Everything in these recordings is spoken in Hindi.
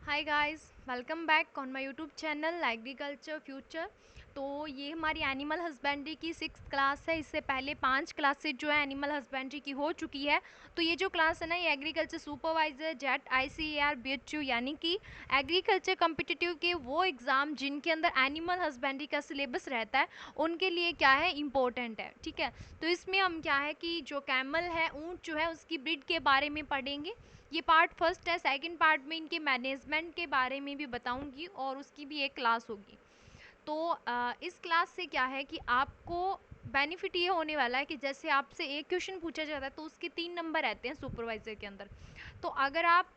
Hi guys, welcome back on my YouTube channel agriculture future. तो ये हमारी एनिमल हस्बेंड्री की 6th क्लास है। इससे पहले 5 क्लासेज जो है एनिमल हस्बेंड्री की हो चुकी है। तो ये जो क्लास है ना, ये agriculture supervisor jet ICAR BHU यानी कि एग्रीकल्चर कम्पिटिटिव के वो एग्ज़ाम जिनके अंदर एनिमल हस्बेंड्री का सिलेबस रहता है, उनके लिए क्या है, इम्पोर्टेंट है। ठीक है, तो इसमें हम क्या है कि जो कैमल है, ऊँट जो है, उसकी ब्रीड के बारे में पढ़ेंगे। ये पार्ट फर्स्ट है। सेकंड पार्ट में इनके मैनेजमेंट के बारे में भी बताऊंगी और उसकी भी एक क्लास होगी। तो इस क्लास से क्या है कि आपको बेनिफिट ये होने वाला है कि जैसे आपसे एक क्वेश्चन पूछा जाता है तो उसके 3 नंबर रहते हैं सुपरवाइजर के अंदर। तो अगर आप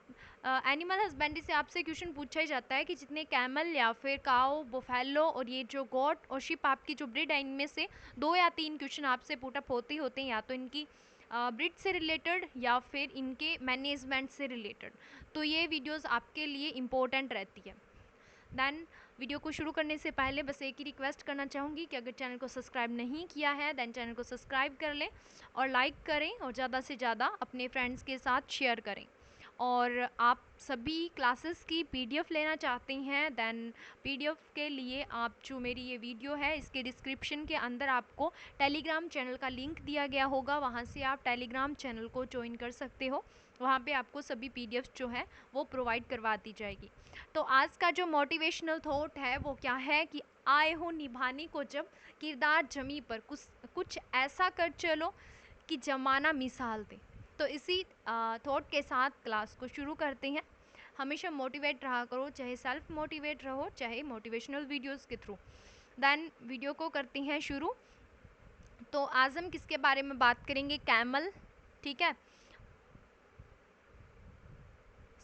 एनिमल हस्बेंड्री से आपसे क्वेश्चन पूछा ही जाता है कि जितने कैमल या फिर काओ, बुफेलो और ये जो गोट और शिप आपकी जो ब्रीड है, इनमें से 2 या 3 क्वेश्चन आपसे पुटअप होते ही होते हैं, या तो इनकी ब्रीड से रिलेटेड या फिर इनके मैनेजमेंट से रिलेटेड। तो ये वीडियोस आपके लिए इम्पोर्टेंट रहती है। देन वीडियो को शुरू करने से पहले बस एक ही रिक्वेस्ट करना चाहूँगी कि अगर चैनल को सब्सक्राइब नहीं किया है देन चैनल को सब्सक्राइब कर लें और लाइक करें और ज़्यादा से ज़्यादा अपने फ्रेंड्स के साथ शेयर करें। और आप सभी क्लासेस की PDF लेना चाहते हैं देन PDF के लिए आप जो मेरी ये वीडियो है इसके डिस्क्रिप्शन के अंदर आपको टेलीग्राम चैनल का लिंक दिया गया होगा, वहाँ से आप टेलीग्राम चैनल को ज्वाइन कर सकते हो। वहाँ पे आपको सभी PDF जो है वो प्रोवाइड करवा दी जाएगी। तो आज का जो मोटिवेशनल थॉट है वो क्या है कि आए हो निभाने को जब किरदार जमी पर कुछ ऐसा कर चलो कि जमाना मिसाल दे। तो इसी थॉट के साथ क्लास को शुरू करते हैं। हमेशा मोटिवेट रहा करो, चाहे सेल्फ मोटिवेट रहो चाहे मोटिवेशनल वीडियोस के थ्रू। देन वीडियो को करते हैं शुरू। तो आज हम किसके बारे में बात करेंगे, कैमल। ठीक है,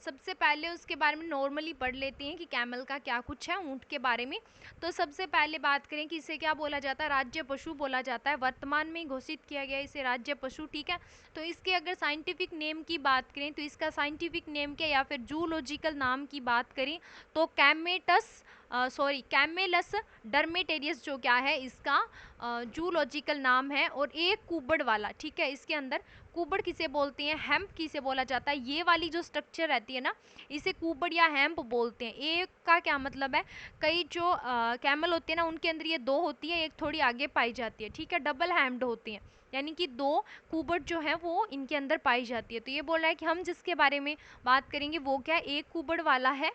सबसे पहले उसके बारे में नॉर्मली पढ़ लेते हैं कि कैमल का क्या कुछ है, ऊँट के बारे में। तो सबसे पहले बात करें कि इसे क्या बोला जाता है, राज्य पशु बोला जाता है। वर्तमान में घोषित किया गया इसे राज्य पशु। ठीक है, तो इसके अगर साइंटिफिक नेम की बात करें तो इसका साइंटिफिक नेम क्या, या फिर जूलॉजिकल नाम की बात करें तो कैमेलस डर्मेटेरियस जो क्या है इसका जूलॉजिकल नाम है। और एक कुबड़ वाला, ठीक है, इसके अंदर कुबड़ किसे बोलते हैं, हेम्प किसे बोला जाता है। ये वाली जो स्ट्रक्चर रहती है ना, इसे कुबड़ या हेम्प बोलते हैं। एक का क्या मतलब है, कई जो कैमल होते हैं ना उनके अंदर ये 2 होती है, एक थोड़ी आगे पाई जाती है। ठीक है, डबल हैम्ड होती हैं, यानी कि 2 कुबड़ जो है वो इनके अंदर पाई जाती है। तो ये बोल रहा है कि हम जिसके बारे में बात करेंगे वो क्या, एक कुबड़ वाला है।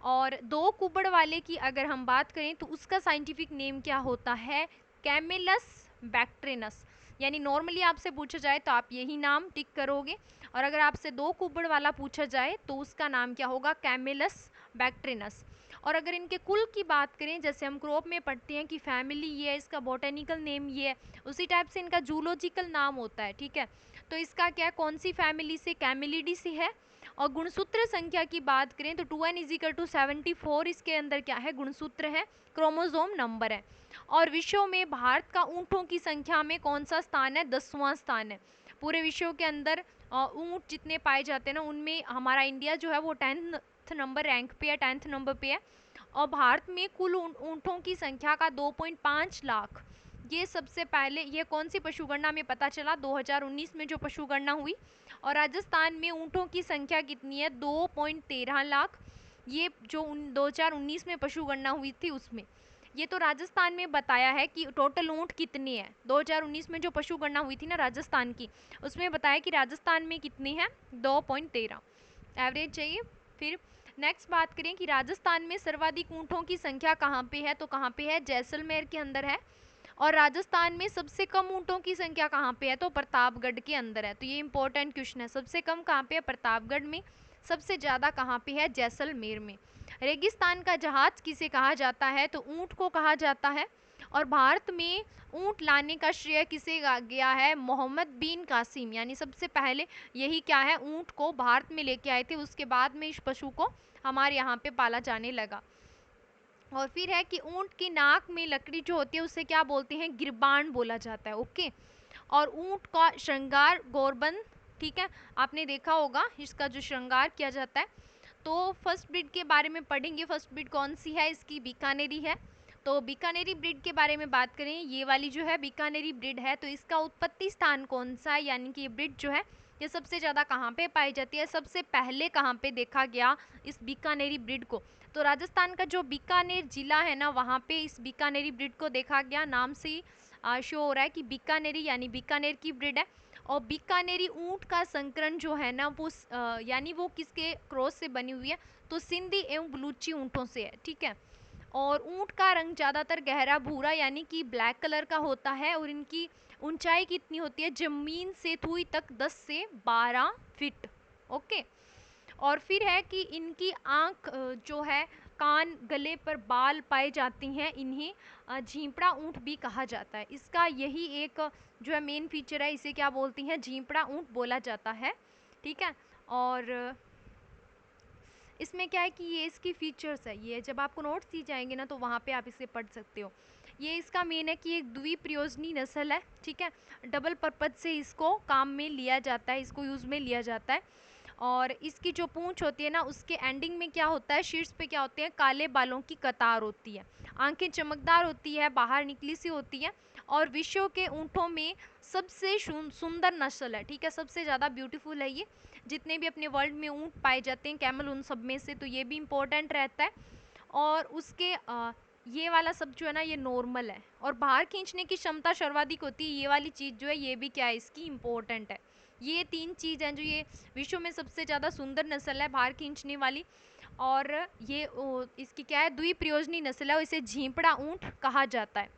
और 2 कुबड़ वाले की अगर हम बात करें तो उसका साइंटिफिक नेम क्या होता है, कैमेलस बैक्ट्रिनस। यानी नॉर्मली आपसे पूछा जाए तो आप यही नाम टिक करोगे, और अगर आपसे 2 कुबड़ वाला पूछा जाए तो उसका नाम क्या होगा, कैमेलस बैक्ट्रिनस। और अगर इनके कुल की बात करें, जैसे हम क्रॉप में पढ़ते हैं कि फैमिली ये है, इसका बॉटेनिकल नेम ये है, उसी टाइप से इनका जूलॉजिकल नाम होता है। ठीक है, तो इसका क्या, कौन सी फैमिली से, कैमिलिडी से है। और गुणसूत्र संख्या की बात करें तो 2n = 74 इसके अंदर क्या है, गुणसूत्र है, क्रोमोसोम नंबर है। और विश्व में भारत का ऊँटों की संख्या में कौन सा स्थान है, 10वां स्थान है। पूरे विश्व के अंदर ऊँट जितने पाए जाते हैं ना उनमें हमारा इंडिया जो है वो 10th नंबर रैंक पे है, 10th नंबर पे है। और भारत में कुल ऊँटों की संख्या का 2.5 लाख। ये सबसे पहले ये कौन सी पशुगणना में पता चला, 2019 में जो पशुगणना हुई। और राजस्थान में ऊँटों की संख्या कितनी है, 2.13 लाख। ये जो 2019 में पशुगणना हुई थी उसमें, ये तो राजस्थान में बताया है कि टोटल ऊँट कितने हैं। 2019 में जो पशुगणना हुई थी ना राजस्थान की, उसमें बताया कि राजस्थान में कितने हैं, 2.13 एवरेज चाहिए। फिर नेक्स्ट बात करें कि राजस्थान में सर्वाधिक ऊँटों की संख्या कहाँ पे है, तो कहाँ पे है, जैसलमेर के अंदर है। और राजस्थान में सबसे कम ऊँटों की संख्या कहाँ पे है, तो प्रतापगढ़ के अंदर है। तो ये इंपॉर्टेंट क्वेश्चन है, सबसे कम कहाँ पे है, प्रतापगढ़ में। सबसे ज़्यादा कहाँ पे है, जैसलमेर में। रेगिस्तान का जहाज किसे कहा जाता है, तो ऊँट को कहा जाता है। और भारत में ऊँट लाने का श्रेय किसे गया है, मोहम्मद बिन कासिम। यानी सबसे पहले यही क्या है, ऊँट को भारत में लेके आए थे, उसके बाद में इस पशु को हमारे यहाँ पे पाला जाने लगा। और फिर है कि ऊँट की नाक में लकड़ी जो होती है उसे क्या बोलते हैं, गिरबान बोला जाता है। ओके, और ऊँट का श्रृंगार गौरबंद। ठीक है, आपने देखा होगा इसका जो श्रृंगार किया जाता है। तो फर्स्ट ब्रीड के बारे में पढ़ेंगे। फर्स्ट ब्रीड कौन सी है, इसकी बीकानेरी है। तो बीकानेरी ब्रीड के बारे में बात करें, ये वाली जो है बीकानेरी ब्रीड है, तो इसका उत्पत्ति स्थान कौन सा है, यानी कि ये ब्रीड जो है ये सबसे ज़्यादा कहाँ पे पाई जाती है, सबसे पहले कहाँ पे देखा गया इस बीकानेरी ब्रीड को? तो राजस्थान का जो बीकानेर जिला है ना, वहाँ पे इस बीकानेरी ब्रीड को देखा गया। नाम से ही शो हो रहा है कि बीकानेरी यानी बीकानेर की ब्रीड है। और बीकानेरी ऊंट का संकरण जो है ना वो यानी वो किसके क्रॉस से बनी हुई है, तो सिंधी एवं बलूची ऊँटों से है, ठीक है। और ऊँट का रंग ज़्यादातर गहरा भूरा यानी कि ब्लैक कलर का होता है, और इनकी ऊंचाई कितनी होती है जमीन से थुई तक 10 से 12 फीट। ओके। और फिर है कि इनकी आँख जो है, कान, गले पर बाल पाए जाती हैं, इन्हें झींपड़ा ऊँट भी कहा जाता है। इसका यही एक जो है मेन फीचर है, इसे क्या बोलती हैं, झींपड़ा ऊँट बोला जाता है, ठीक है। और इसमें क्या है कि ये इसकी फीचर्स है, ये जब आपको नोट्स दी जाएंगे ना तो वहाँ पे आप इसे पढ़ सकते हो। ये इसका मेन है कि एक द्विप्रयोजनी नस्ल है, ठीक है। डबल पर्पज से इसको काम में लिया जाता है, इसको यूज़ में लिया जाता है। और इसकी जो पूंछ होती है ना, उसके एंडिंग में क्या होता है, शीर्ष पे क्या होते हैं, काले बालों की कतार होती है। आंखें चमकदार होती है, बाहर निकली सी होती है। और विश्व के ऊँटों में सबसे सुंदर नस्ल है, ठीक है, सबसे ज़्यादा ब्यूटीफुल है ये। जितने भी अपने वर्ल्ड में ऊँट पाए जाते हैं कैमल, उन सब में से, तो ये भी इम्पोर्टेंट रहता है। और उसके ये वाला सब जो है ना ये नॉर्मल है, और बाहर खींचने की क्षमता सर्वाधिक होती है, ये वाली चीज़ जो है ये भी क्या है इसकी इम्पोर्टेंट है। ये 3 चीज़ हैं जो ये विश्व में सबसे ज़्यादा सुंदर नस्ल है बाहर खींचने वाली। और ये इसकी क्या है, द्विप्रयोजनी नस्ल है, और इसे झींपड़ा ऊँट कहा जाता है।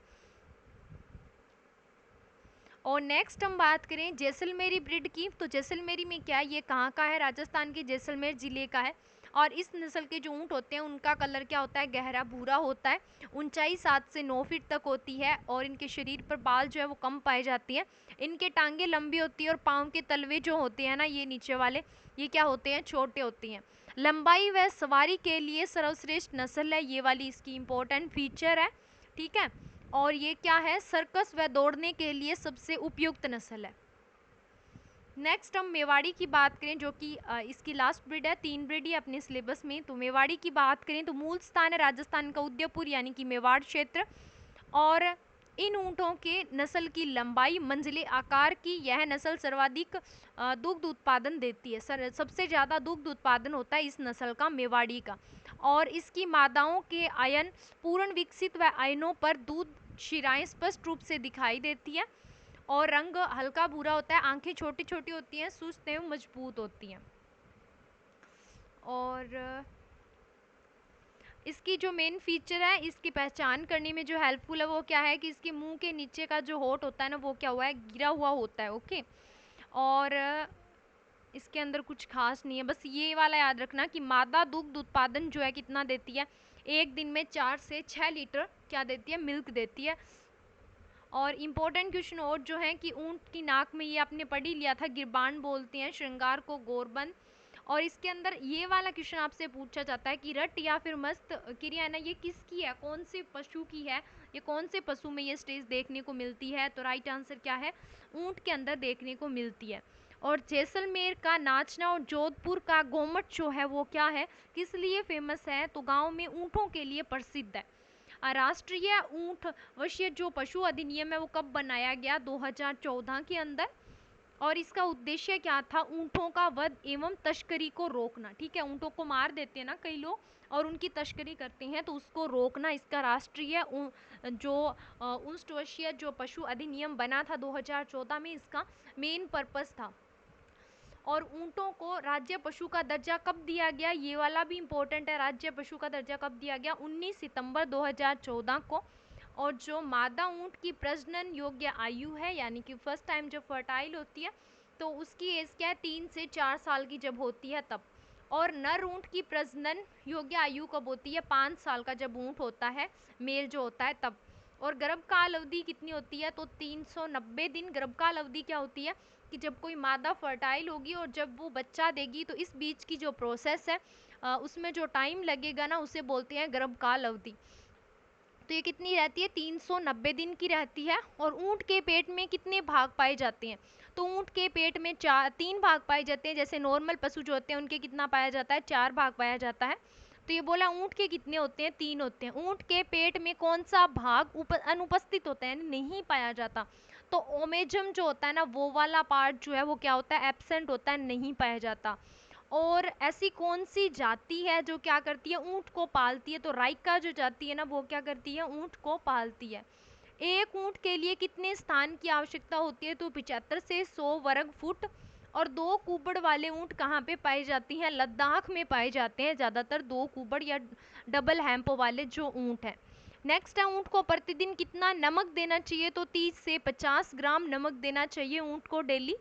और नेक्स्ट हम बात करें जैसलमेरी ब्रीड की, तो जैसलमेरी में क्या है, ये कहाँ का है, राजस्थान के जैसलमेर ज़िले का है। और इस नस्ल के जो ऊँट होते हैं उनका कलर क्या होता है, गहरा भूरा होता है। ऊंचाई 7 से 9 फीट तक होती है, और इनके शरीर पर बाल जो है वो कम पाए जाती हैं। इनके टांगे लंबी होती है, और पाँव के तलवे जो होते हैं ना ये नीचे वाले, ये क्या होते हैं, छोटे होती हैं। लंबाई व सवारी के लिए सर्वश्रेष्ठ नस्ल है, ये वाली इसकी इम्पोर्टेंट फीचर है, ठीक है। और ये क्या है, सर्कस व दौड़ने के लिए सबसे उपयुक्त नस्ल है। नेक्स्ट हम मेवाड़ी की बात करें, जो कि इसकी लास्ट ब्रीड है, 3 ब्रीड ही अपने सिलेबस में। तो मेवाड़ी की बात करें तो मूल स्थान है राजस्थान का उदयपुर यानी कि मेवाड़ क्षेत्र। और इन ऊँटों के नस्ल की लंबाई, मंजिले, आकार की यह नस्ल सर्वाधिक दुग्ध उत्पादन देती है। सबसे ज़्यादा दुग्ध उत्पादन होता है इस नस्ल का, मेवाड़ी का। और इसकी मादाओं के आयन पूर्ण विकसित व आयनों पर दूध शिराएं स्पष्ट रूप से दिखाई देती है। और रंग हल्का भूरा होता है, आंखें छोटी छोटी होती हैं, सुस्त एवं मजबूत होती हैं। और इसकी जो मेन फीचर है, इसकी पहचान करने में जो हेल्पफुल है वो क्या है कि इसके मुंह के नीचे का जो होठ होता है ना वो क्या हुआ है, गिरा हुआ होता है, ओके। और इसके अंदर कुछ खास नहीं है, बस ये वाला याद रखना कि मादा दुग्ध उत्पादन जो है कितना देती है, एक दिन में 4 से 6 लीटर क्या देती है, मिल्क देती है। और इम्पोर्टेंट क्वेश्चन और जो है कि ऊंट की नाक में, ये आपने पढ़ ही लिया था, गिरबान बोलते हैं श्रृंगार को, गोरबंद। और इसके अंदर ये वाला क्वेश्चन आपसे पूछा जाता है कि रट या फिर मस्त क्रिया है ना, ये किसकी है, कौन से पशु की है, ये कौन से पशु में ये स्टेज देखने को मिलती है, तो राइट आंसर क्या है, ऊंट के अंदर देखने को मिलती है। और जैसलमेर का नाचना और जोधपुर का गोमट शो है वो क्या है, किस लिए फेमस है, तो गाँव में ऊँटों के लिए प्रसिद्ध है। राष्ट्रीय ऊँट वश्य जो पशु अधिनियम है वो कब बनाया गया, 2014 के अंदर। और इसका उद्देश्य क्या था, ऊँटों का वध एवं तस्करी को रोकना, ठीक है। ऊँटों को मार देते हैं ना कई लोग और उनकी तस्करी करते हैं, तो उसको रोकना इसका राष्ट्रीय जो ऊँट वश्य जो पशु अधिनियम बना था 2014 में, इसका मेन पर्पस था। और ऊँटों को राज्य पशु का दर्जा कब दिया गया, ये वाला भी इम्पोर्टेंट है, राज्य पशु का दर्जा कब दिया गया, 19 सितंबर 2014 को। और जो मादा ऊँट की प्रजनन योग्य आयु है, यानी कि फर्स्ट टाइम जब फर्टाइल होती है तो उसकी एज क्या है, 3 से 4 साल की जब होती है तब। और नर ऊँट की प्रजनन योग्य आयु कब होती है, 5 साल का जब ऊँट होता है, मेल जो होता है तब। और गर्भकाल अवधि कितनी होती है, तो 390 दिन गर्भकाल अवधि क्या होती है कि जब कोई मादा फर्टाइल होगी और जब वो बच्चा देगी, तो इस बीच की जो प्रोसेस है उसमें जो टाइम लगेगा ना उसे बोलते हैं गर्भकाल अवधि। तो ये कितनी रहती है, 390 दिन की रहती है। और ऊँट के पेट में कितने भाग पाए जाते हैं, तो ऊँट के पेट में 3 भाग पाए जाते हैं, जैसे नॉर्मल पशु जो होते हैं उनके कितना पाया जाता है, 4 भाग पाया जाता है। तो ये बोला ऊँट के कितने होते हैं, 3 होते हैं। ऊँट के पेट में कौन सा भाग अनुपस्थित होता है, नहीं पाया जाता, तो ओमेजम जो होता है ना, वो वाला पार्ट जो है वो क्या होता है, एब्सेंट होता है, नहीं पाया जाता। और ऐसी कौन सी जाति है जो क्या करती है, ऊंट को पालती है, तो राइका जो जाति है ना वो क्या करती है, ऊंट को पालती है। एक ऊंट के लिए कितने स्थान की आवश्यकता होती है, तो 75 से 100 वर्ग फुट। और 2 कुबड़ वाले ऊंट कहाँ पे पाई जाती हैं, लद्दाख में पाए जाते हैं ज़्यादातर 2 कुबड़ या डबल हैम्प वाले जो ऊंट हैं। नेक्स्ट है, ऊंट को प्रतिदिन कितना नमक देना चाहिए, तो 30 से 50 ग्राम नमक देना चाहिए ऊंट को डेली।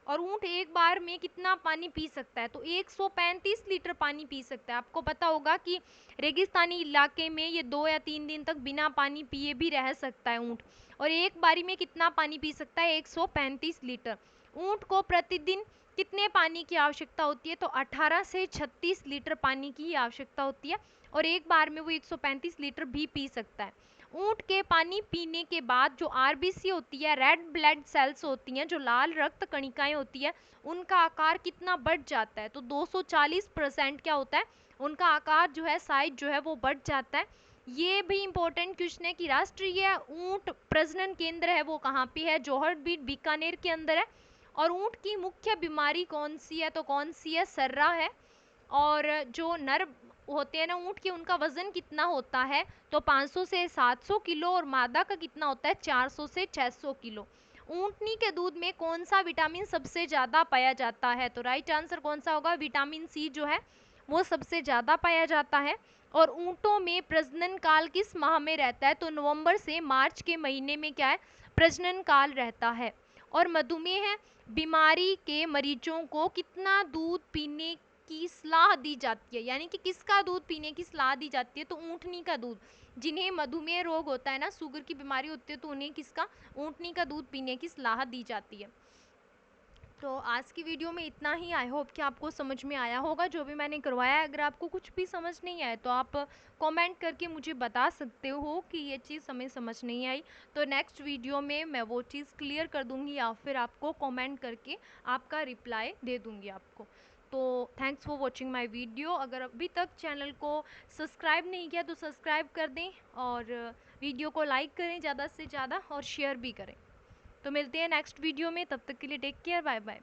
और ऊंट एक बार में कितना पानी पी सकता है, तो 135 लीटर पानी पी सकता है। आपको पता होगा कि रेगिस्तानी इलाके में ये 2 या 3 दिन तक बिना पानी पिए भी रह सकता है ऊंट। और एक बारी में कितना पानी पी सकता है, 135 लीटर। ऊंट को प्रतिदिन कितने पानी की आवश्यकता होती है, तो 18 से 36 लीटर पानी की आवश्यकता होती है। और एक बार में वो 135 लीटर भी पी सकता है। ऊंट के पानी पीने के बाद जो आरबीसी होती है, रेड ब्लड सेल्स होती हैं, जो लाल रक्त कणिकाएं होती है, उनका आकार कितना बढ़ जाता है, तो 240% क्या होता है, उनका आकार जो है, साइज जो है वो बढ़ जाता है। ये भी इंपॉर्टेंट क्वेश्चन है कि राष्ट्रीय ऊंट प्रजनन केंद्र है वो कहाँ पे है, जौहर बीकानेर के अंदर है। और ऊंट की मुख्य बीमारी कौन सी है, तो कौन सी है, सर्रा है। और जो नर होते हैं ना ऊंट के, उनका वजन कितना होता है, तो 500 से 700 किलो। और मादा का कितना होता है, 400 से 600 किलो। ऊंटनी के दूध में कौन सा विटामिन सबसे ज्यादा पाया जाता है, तो राइट आंसर कौन सा होगा, विटामिन सी जो है वो सबसे ज्यादा पाया जाता है। और ऊंटों में प्रजनन काल किस माह में रहता है, तो नवंबर से मार्च के महीने में क्या है, प्रजनन काल रहता है। और मधुमेह बीमारी के मरीजों को कितना दूध पीने की सलाह दी जाती है, यानी कि किसका दूध पीने की सलाह दी जाती है, तो ऊंटनी का दूध। जिन्हें मधुमेह रोग होता है ना, शुगर की बीमारी होती है, तो उन्हें किसका, ऊंटनी का दूध पीने की सलाह दी जाती है। तो आज की वीडियो में इतना ही। आई होप कि आपको समझ में आया होगा जो भी मैंने करवाया है। अगर आपको कुछ भी समझ नहीं आया तो आप कमेंट करके मुझे बता सकते हो कि ये चीज़ हमें समझ नहीं आई, तो नेक्स्ट वीडियो में मैं वो चीज़ क्लियर कर दूंगी या फिर आपको कमेंट करके आपका रिप्लाई दे दूंगी आपको। तो thanks for watching my video. अगर अभी तक चैनल को सब्सक्राइब नहीं किया तो सब्सक्राइब कर दें, और वीडियो को लाइक करें ज़्यादा से ज़्यादा, और शेयर भी करें। तो मिलते हैं नेक्स्ट वीडियो में, तब तक के लिए टेक केयर, बाय बाय।